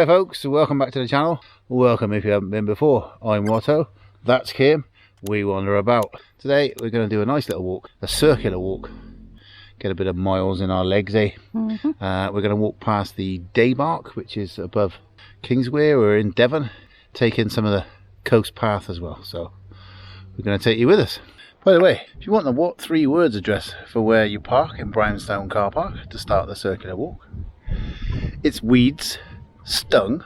Hi folks, welcome back to the channel. Welcome if you haven't been before. I'm Watto, that's Kim, we wander about. Today we're going to do a nice little walk, a circular walk. Get a bit of miles in our legs, eh? We're going to walk past the Daymark, which is above Kingswear. We're in Devon, taking some of the coast path as well. So we're going to take you with us. By the way, if you want the what 3 words address for where you park in Brownstone car park to start the circular walk, it's weeds, stung,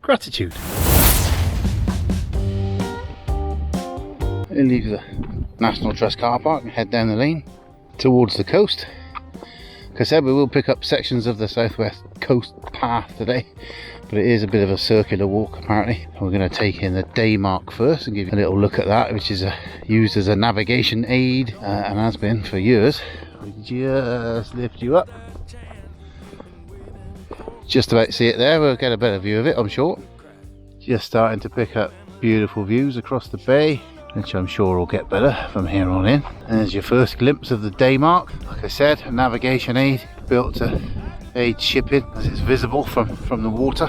gratitude. We'll leave the National Trust car park and head down the lane towards the coast. Like I said, we will pick up sections of the southwest coast path today, but it is a bit of a circular walk apparently. We're going to take in the Daymark first and give you a little look at that, which is used as a navigation aid and has been for years. We just lift you up. Just about to see it there, we'll get a better view of it I'm sure. Just starting to pick up beautiful views across the bay, which I'm sure will get better from here on in. And there's your first glimpse of the Daymark. Like I said, a navigation aid built to aid shipping as it's visible from the water.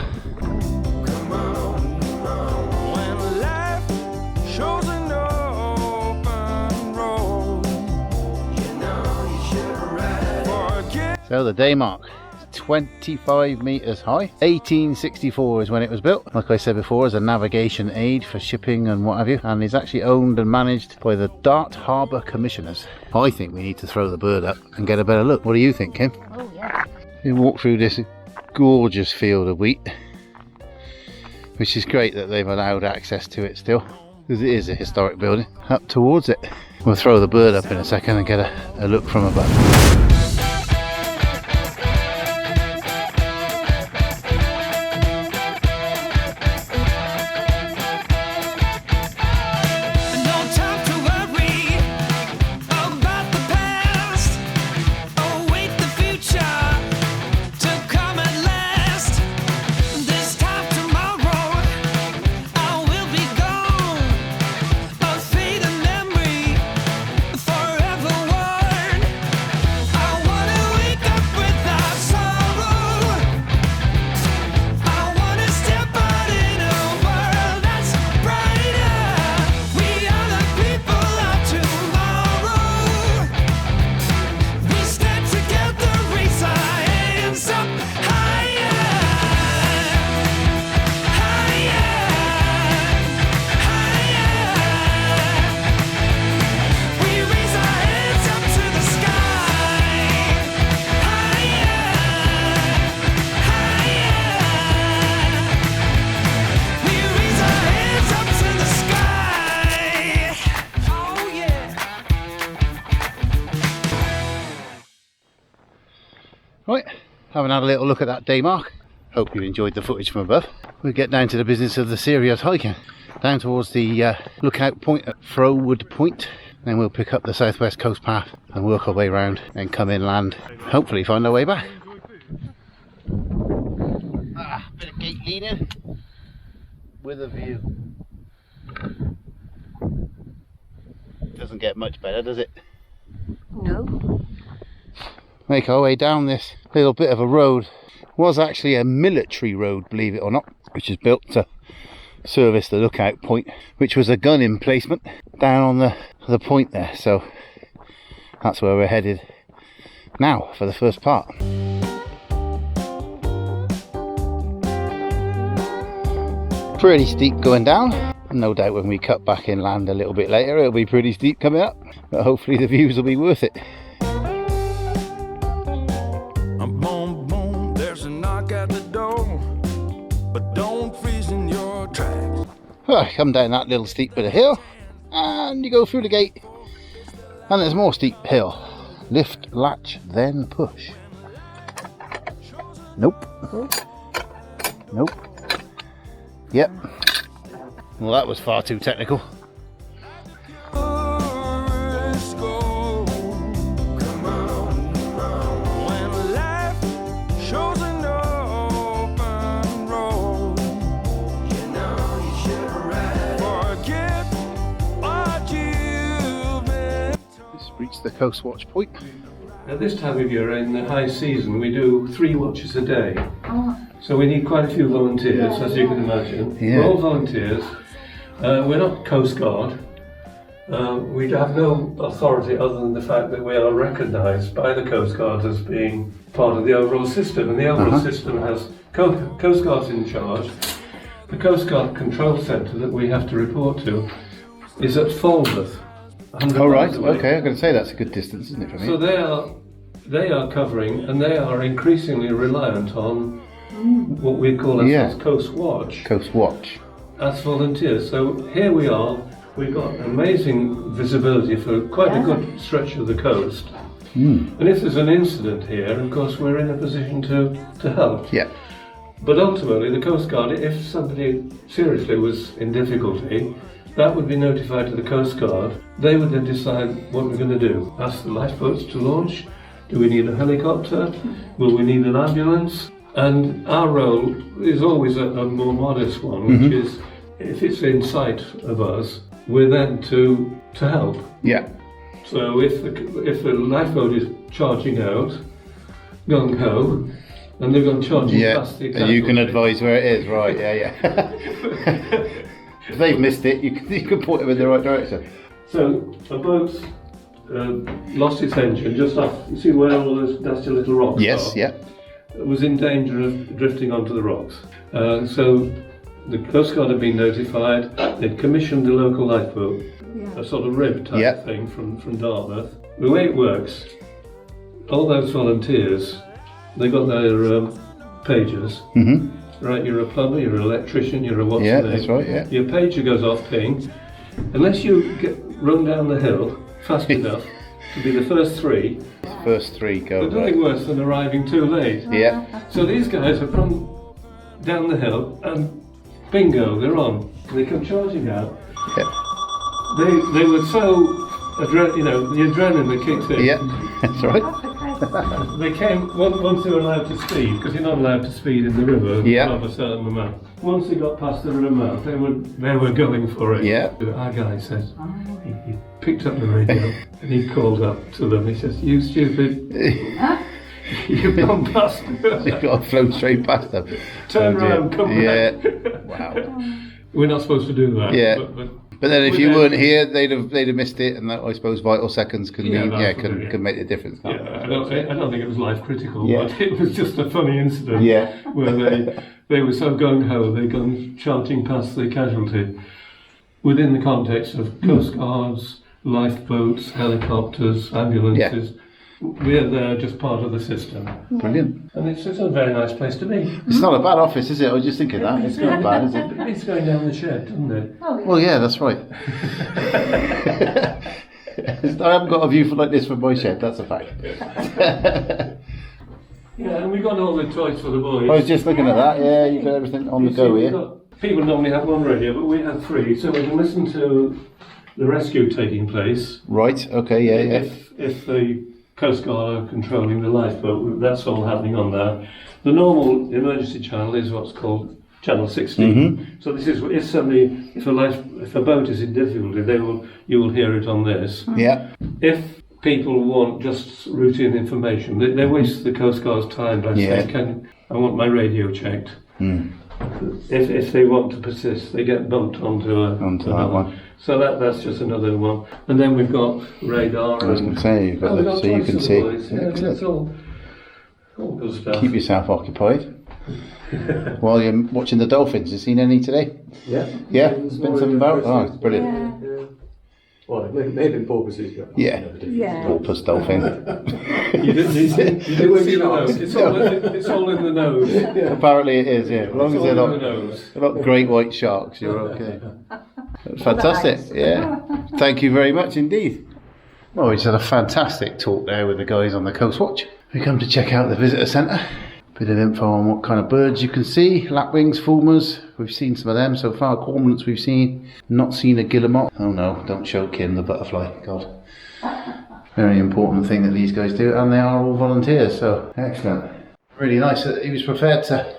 So the Daymark, 25 meters high. 1864 is when it was built. Like I said before, as a navigation aid for shipping and what have you, and is actually owned and managed by the Dart Harbour Commissioners. I think we need to throw the bird up and get a better look. What do you think, Kim? Oh yeah. We walk through this gorgeous field of wheat, which is great that they've allowed access to it still, because it is a historic building. Up towards it. We'll throw the bird up in a second and get a look from above. Right, having had a little look at that Daymark, hope you enjoyed the footage from above. We'll get down to the business of the serious hiking, down towards the lookout point at Froward Point. Then we'll pick up the southwest coast path and work our way around and come inland, hopefully find our way back. Bit of gate leading with a view. Doesn't get much better, does it? No. Make our way down this little bit of a road. It was actually a military road, believe it or not, which is built to service the lookout point, which was a gun emplacement down on the point there. So that's where we're headed now for the first part. Pretty steep going down. No doubt when we cut back inland a little bit later it'll be pretty steep coming up, but hopefully the views will be worth it. Well, come down that little steep bit of hill and you go through the gate and there's more steep hill. Lift, latch, then push. Nope. Nope. Yep. Well, that was far too technical. Reached the coast watch point. At this time of year, in the high season, we do 3 watches a day. So we need quite a few volunteers, as you can imagine. Yeah. We're all volunteers. We're not Coast Guard. We have no authority other than the fact that we are recognised by the Coast Guard as being part of the overall system. And the overall system has Coast Guard's in charge. The Coast Guard control centre that we have to report to is at Falmouth. Oh right, okay, I'm going to say that's a good distance, isn't it, from So here? they are covering, and they are increasingly reliant on what we call as Coast Watch. Coast Watch. As volunteers. So here we are, we've got amazing visibility for quite a good stretch of the coast. And if there's an incident here, of course we're in a position to help. Yeah. But ultimately the Coast Guard, if somebody seriously was in difficulty, that would be notified to the Coast Guard. They would then decide what we're going to do. Ask the lifeboats to launch. Do we need a helicopter? Will we need an ambulance? And our role is always a more modest one, which is, if it's in sight of us, we're then to help. Yeah. So if the lifeboat is charging out, gung ho, and they're going charging past the and you can advise where it is, right? Yeah. If they've missed it, you can point them in the right direction. So a boat lost its engine just off. You see where all those nasty little rocks are? Yes. Yeah. Was in danger of drifting onto the rocks. So the Coast Guard had been notified. They'd commissioned the local lifeboat, a sort of rib type thing from Dartmouth. The way it works, all those volunteers, they got their pagers. Right, you're a plumber, you're an electrician, you're a what's Yeah, name. that's right. Yeah. Your pager goes off ping. Unless you run down the hill fast enough to be the first three. First three go. There's nothing worse than arriving too late. Yeah. So these guys have run down the hill and bingo, they're on. They come charging out. Yeah. They were so, the adrenaline that kicks in. Yeah. That's right. They came, once they were allowed to speed, because you're not allowed to speed in the river above a certain amount. Once they got past the river mouth, they were going for it. Yeah. Our guy said, he picked up the radio and he called up to them. He says, "You stupid, you've gone past." You've got to float straight past them. Turn around, come back. Wow. We're not supposed to do that. Yeah. But then if you weren't here, they'd have missed it, and that, I suppose vital seconds can can make the difference. Yeah, I don't think it was life critical, Yeah. but it was just a funny incident. Yeah. Where they were so gung ho, they'd gone charting past the casualty within the context of Coast Guards, lifeboats, helicopters, ambulances. Yeah. We're there just part of the system. Brilliant. And it's a very nice place to be. It's not a bad office, is it? I was just thinking that. It's not bad, is it? It's going down the shed, doesn't it? Well, yeah, that's right. I haven't got a view like this from my shed, that's a fact. Yeah, and we got all the toys for the boys. I was just looking at that, yeah, you've got everything on the go here. People normally have one radio, but we have three, so we can listen to the rescue taking place. Right, okay, yeah. If the Coast Guard are controlling the lifeboat, that's all happening on there. The normal emergency channel is what's called channel 16. So this is if a boat is in difficulty, you will hear it on this. Yeah. If people want just routine information, they waste the Coast Guard's time by saying, I want my radio checked. If they want to persist, they get bumped onto that one. So that's just another one. And then we've got radar. I was going to say, you've got that, so you can see. Yeah, it's all good stuff. Keep yourself occupied. While you're watching the dolphins, you seen any today? Yeah. Yeah? There's been some about? Oh, it's brilliant. Yeah. Well, maybe porpoises. Yeah. Porpoise dolphin. You didn't see the nose. It's all in the nose. Apparently it is, yeah. As long as they're nose. not great white sharks, you're okay. That's fantastic, yeah. Thank you very much indeed. Well, we just had a fantastic talk there with the guys on the Coast Watch. We come to check out the visitor centre. Bit of info on what kind of birds you can see. Lapwings, fulmars, we've seen some of them so far. Cormorants we've seen. Not seen a guillemot. Oh no, don't show Kim the butterfly, God. Very important thing that these guys do, and they are all volunteers, so excellent. Really nice that he was prepared to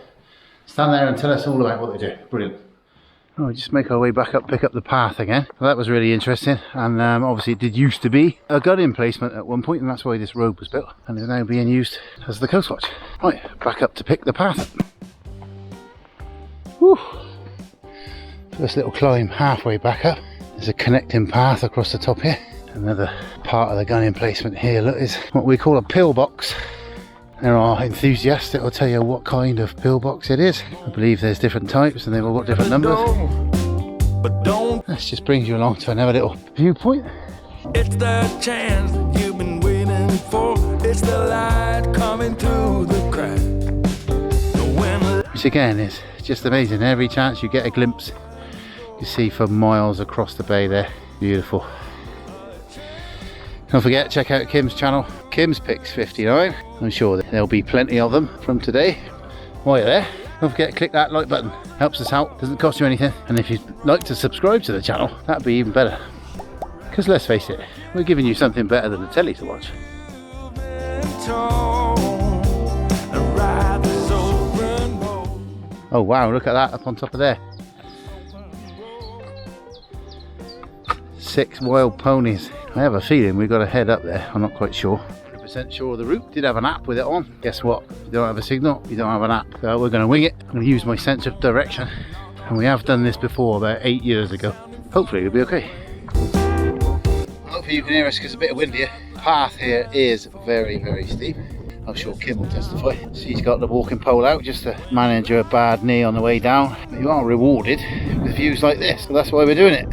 stand there and tell us all about what they do. Brilliant. Oh, we just make our way back up, pick up the path again. Well, that was really interesting, and obviously it did used to be a gun emplacement at one point, and that's why this road was built, and is now being used as the Coast Watch. Right, back up to pick the path. Whew. First little climb halfway back up. There's a connecting path across the top here. Another part of the gun emplacement here, look, is what we call a pillbox. There are enthusiasts that will tell you what kind of pillbox it is. I believe there's different types and they've all got different numbers. This just brings you along to another little viewpoint. It's the chance that you've been waiting for. It's the light coming through the crack. Which again is just amazing. Every chance you get a glimpse, you see for miles across the bay there. Beautiful. Don't forget, check out Kim's channel, Kim's Picks 59. I'm sure that there'll be plenty of them from today. While you're there, don't forget, click that like button. Helps us out, doesn't cost you anything. And if you'd like to subscribe to the channel, that'd be even better. Because let's face it, we're giving you something better than the telly to watch. Oh wow, look at that up on top of there. 6 wild ponies. I have a feeling we've got to head up there. I'm not quite sure. 100% sure of the route. Did have an app with it on. Guess what? If you don't have a signal, you don't have an app. So we're going to wing it. I'm going to use my sense of direction. And we have done this before about 8 years ago. Hopefully it'll be okay. Hopefully you can hear us because it's a bit of wind here. The path here is very, very steep. I'm sure Kim will testify. She's got the walking pole out just to manage her bad knee on the way down. But you are rewarded with views like this. So that's why we're doing it.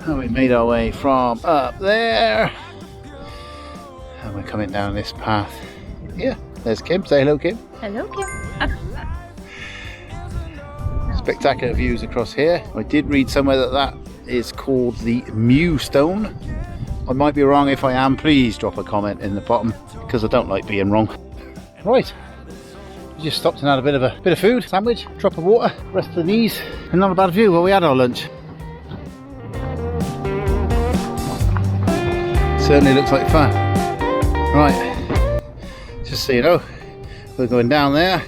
And we made our way from up there. And we're coming down this path. Yeah, there's Kim. Say hello, Kim. Hello, Kim. Spectacular views across here. I did read somewhere that that is called the Mewstone. I might be wrong. If I am, please drop a comment in the bottom because I don't like being wrong. Right, we just stopped and had a bit of food, sandwich, drop of water, rest of the knees, and not a bad view where we had our lunch. Certainly looks like fun. Right, just so you know, we're going down there,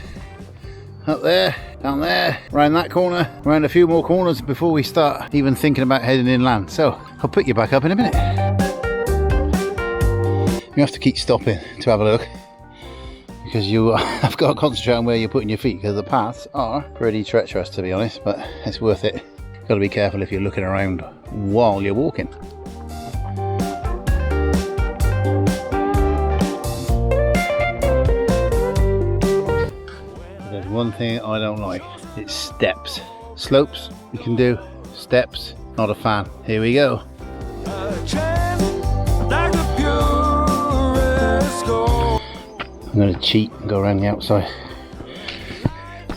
up there, down there, round that corner, round a few more corners before we start even thinking about heading inland. So I'll pick you back up in a minute. You have to keep stopping to have a look because you have got to concentrate on where you're putting your feet because the paths are pretty treacherous, to be honest, but it's worth it. Got to be careful if you're looking around while you're walking. There's one thing I don't like, it's steps. Slopes you can do, steps not a fan. Here we go. I'm going to cheat and go around the outside.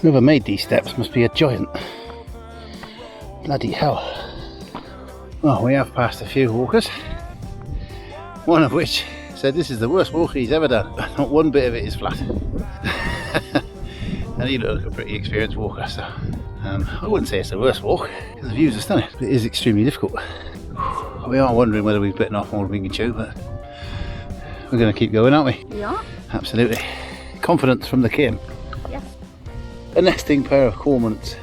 Whoever made these steps must be a giant. Bloody hell. Well, we have passed a few walkers. One of which said this is the worst walk he's ever done. Not one bit of it is flat. And he looked like a pretty experienced walker, so I wouldn't say it's the worst walk because the views are stunning, but it is extremely difficult. We are wondering whether we've bitten off more than we can chew, but we're going to keep going, aren't we? Yeah. Absolutely. Confidence from the Kim. Yes. A nesting pair of cormorants.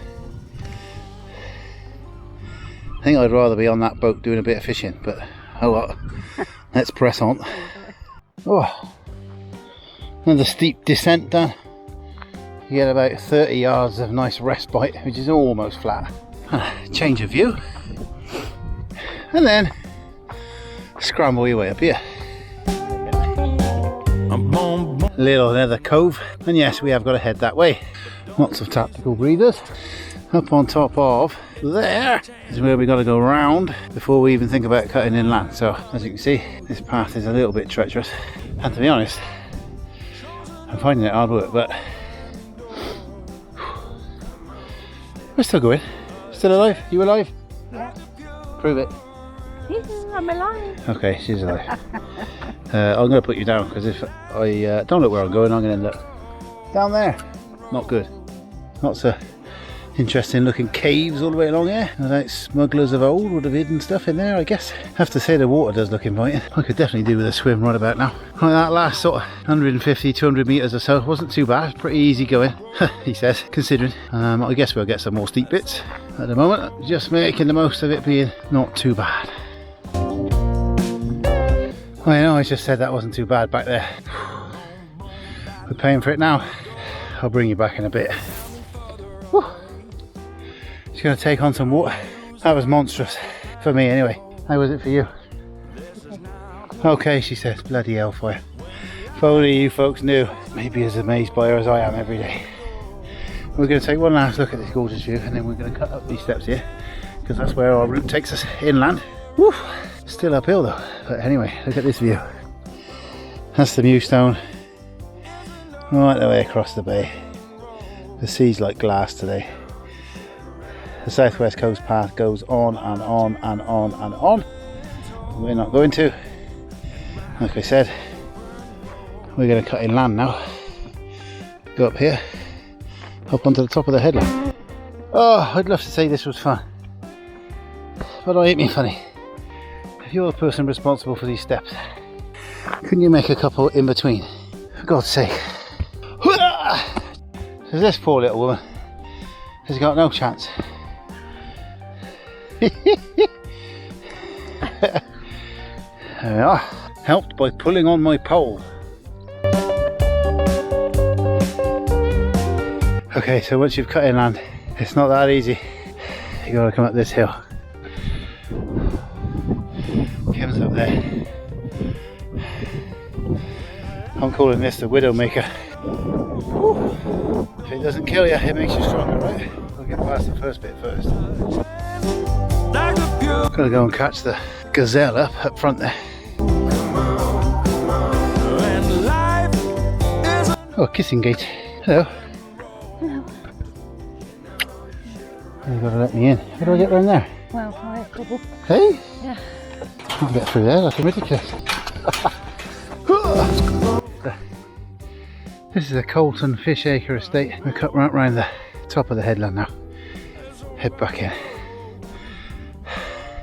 I think I'd rather be on that boat doing a bit of fishing, but oh well. Let's press on. Oh, another steep descent done. You get about 30 yards of nice respite, which is almost flat. Change of view. And then scramble your way up here. Little another cove, and yes, we have got to head that way. Lots of tactical breathers. Up on top of there is where we got to go round before we even think about cutting inland. So as you can see, this path is a little bit treacherous, and to be honest, I'm finding it hard work, but we're still going. Still alive? You alive? Yeah. Prove it. I'm alive. Okay, she's alive. I'm going to put you down because if I don't look where I'm going, I'm going to end up down there. Not good. Lots of interesting looking caves all the way along here. Like smugglers of old would have hidden stuff in there, I guess. I have to say the water does look inviting. I could definitely do with a swim right about now. Like that last sort of 150, 200 metres or so wasn't too bad. Pretty easy going, he says, considering. I guess we'll get some more steep bits. At the moment, just making the most of it being not too bad. I know I just said that wasn't too bad back there. We're paying for it now. I'll bring you back in a bit. Whew. She's going to take on some water. That was monstrous. For me anyway. How was it for you? Okay, she says, bloody hellfire. If only you folks knew. Maybe as amazed by her as I am every day. We're going to take one last look at this gorgeous view and then we're going to cut up these steps here because that's where our route takes us inland. Woo! Still uphill though. But anyway, look at this view. That's the Mewstone. Right the way across the bay. The sea's like glass today. The Southwest Coast Path goes on and on and on and on. We're not going to. Like I said, we're going to cut inland now. Go up here, up onto the top of the headland. Oh, I'd love to say this was fun, but I ain't being funny. If you're the person responsible for these steps, couldn't you make a couple in between? For God's sake. So this poor little woman has got no chance. There we are. Helped by pulling on my pole. Okay, so once you've cut inland, it's not that easy. You gotta come up this hill. Kim's up there. I'm calling this the Widowmaker. If it doesn't kill you, it makes you stronger, right? I'll get past the first bit first. Gotta go and catch the gazelle up front there. Oh, kissing gate. Hello. Hello. You've got to let me in. How do I get around there? Well, I have trouble. Hey? Yeah. I'll get through there like a ridiculous. This is the Colton Fish Acre Estate. We're cut right round the top of the headland now. Head back in.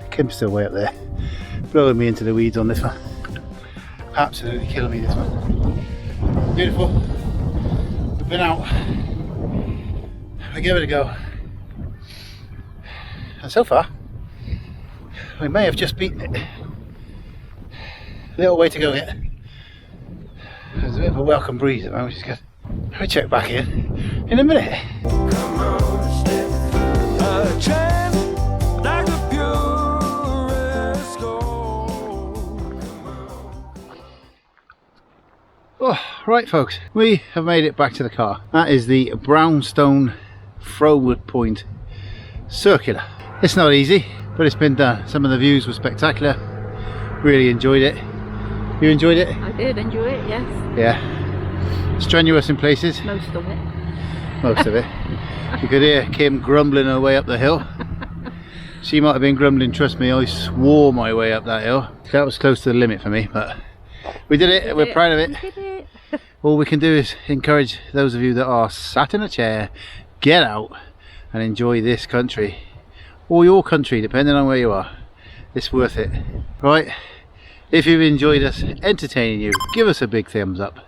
Kim's still way up there. Blowing me into the weeds on this one. Absolutely killing me, this one. Beautiful. We've been out. We give it a go. And so far, we may have just beaten it. A little way to go yet. There's a bit of a welcome breeze at the moment, which is good. We'll check back in a minute. Oh, right folks, we have made it back to the car. That is the Brownstone Froward Point circular. It's not easy, but it's been done. Some of the views were spectacular. Really enjoyed it. You enjoyed it? I did enjoy it, yes. Yeah. Strenuous in places. Most of it. Most of it. You could hear Kim grumbling her way up the hill. She might have been grumbling, trust me, I swore my way up that hill. That was close to the limit for me, but we did it. We're proud of it. We did it. All we can do is encourage those of you that are sat in a chair, get out and enjoy this country. Or your country, depending on where you are. It's worth it. Right? If you've enjoyed us entertaining you, give us a big thumbs up.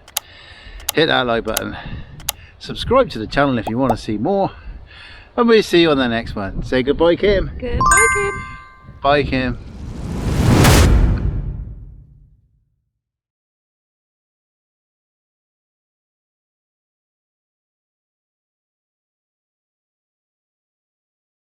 Hit that like button. Subscribe to the channel if you want to see more. And we'll see you on the next one. Say goodbye, Kim. Goodbye, Kim. Bye, Kim.